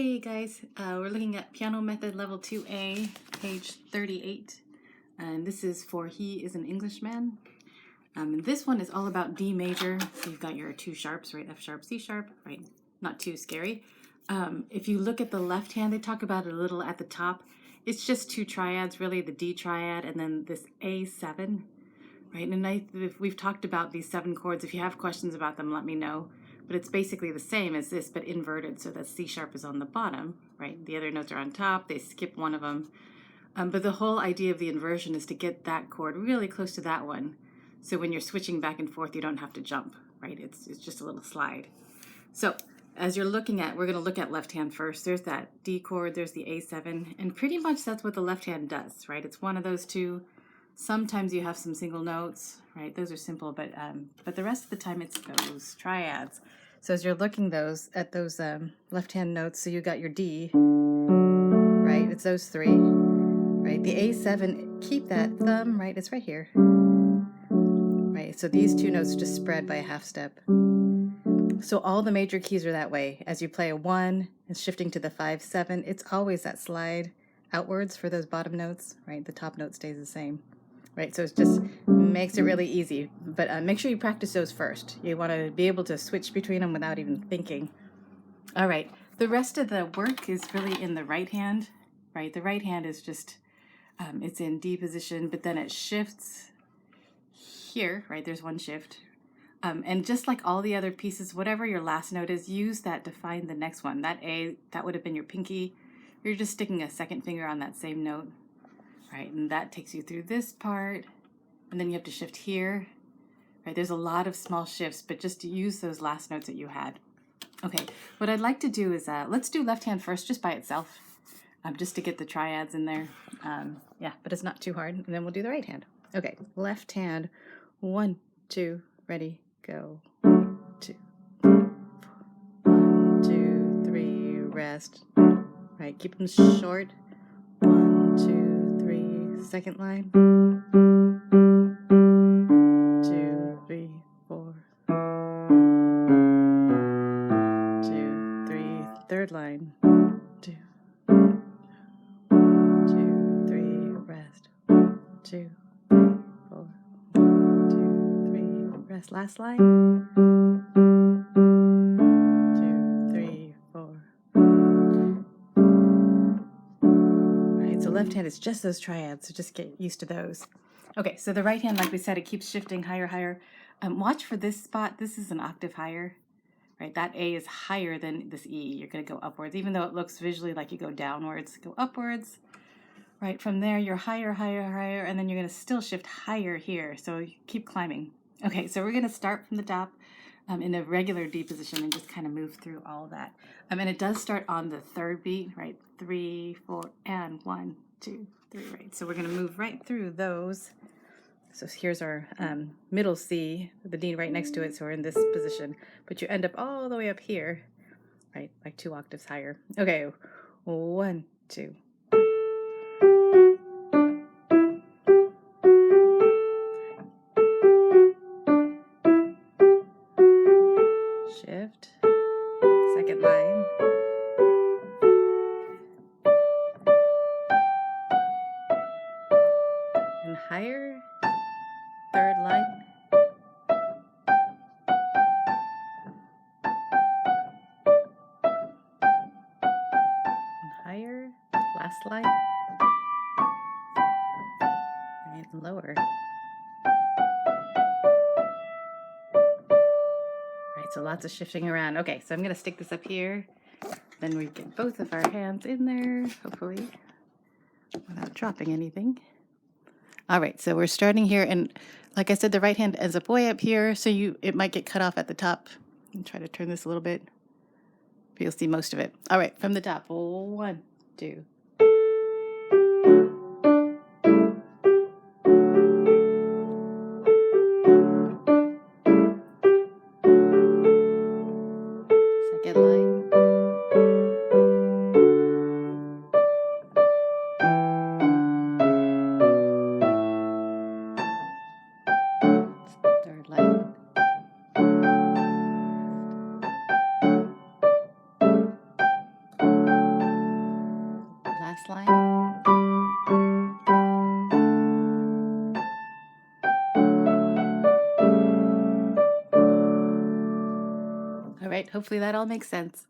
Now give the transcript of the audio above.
Hey guys, we're looking at Piano Method Level 2A, page 38. And this is for He is an Englishman. And this one is all about D major. So you've got your two sharps, right? F sharp, C sharp, right? Not too scary. If you look at the left hand, they talk about it a little at the top. It's just two triads, really, the D triad and then this A7, right? And we've talked about these 7 chords. If you have questions about them, let me know. But it's basically the same as this, but inverted, so that C sharp is on the bottom, right? The other notes are on top. They skip one of them. But the whole idea of the inversion is to get that chord really close to that one. So when you're switching back and forth, you don't have to jump, right? It's just a little slide. So as you're looking at, we're going to look at left hand first. There's that D chord, there's the A7, and pretty much that's what the left hand does, right? It's one of those two. Sometimes you have some single notes, right? Those are simple, but the rest of the time it's those triads. So as you're looking at those left-hand notes, so you got your D, right? It's those 3, right? The A7, keep that thumb, right? It's right here, right? So these 2 notes just spread by a half step. So all the major keys are that way. As you play a 1 and shifting to the 5-7, it's always that slide outwards for those bottom notes, right? The top note stays the same. Right, so it just makes it really easy, but make sure you practice those first. You want to be able to switch between them without even thinking. All right, the rest of the work is really in the right hand, right? The right hand is just, it's in D position, but then it shifts here, right? There's one shift. And just like all the other pieces, whatever your last note is, use that to find the next one. That A, that would have been your pinky. You're just sticking a second finger on that same note. Right, and that takes you through this part, and then you have to shift here. Right, there's a lot of small shifts, but just to use those last notes that you had. Okay, what I'd like to do is, let's do left hand first, just by itself, just to get the triads in there. Yeah, but it's not too hard, and then we'll do the right hand. Okay, left hand, 1, 2, ready, go. 2, 1, 2, 3, rest. Right, keep them short. 1, 2, 3, second line. 2, 3, 4. 2, 3, third line. 2, 2, 3, rest. 2, 3, 4. 2, 3, rest. Last line. 2, 3, 4. Right, so left hand is just those triads, so just get used to those. Okay, so the right hand, like we said, it keeps shifting higher, higher. Watch for this spot. This is an octave higher, right? That A is higher than this E. You're going to go upwards, even though it looks visually like you go downwards. Go upwards, right? From there, you're higher, higher, higher, and then you're going to still shift higher here. So you keep climbing. Okay, so we're going to start from the top in a regular D position and just kind of move through all of that. And it does start on the 3rd beat, right? 3, 4, and 1, 2, 3, right? So we're going to move right through those. So here's our middle C, the D right next to it, so we're in this position. But you end up all the way up here, right, like 2 octaves higher. Okay, 1, 2. Shift, second line. And higher, 3rd line. And higher, last line. And lower. Right, so lots of shifting around. Okay, so I'm going to stick this up here. Then we get both of our hands in there, hopefully, without dropping anything. All right, so we're starting here, and like I said, the right hand ends up way up here, so it might get cut off at the top. And try to turn this a little bit, but you'll see most of it. All right, from the top, 1, 2. Second line. Third line. last line. All right, hopefully that all makes sense.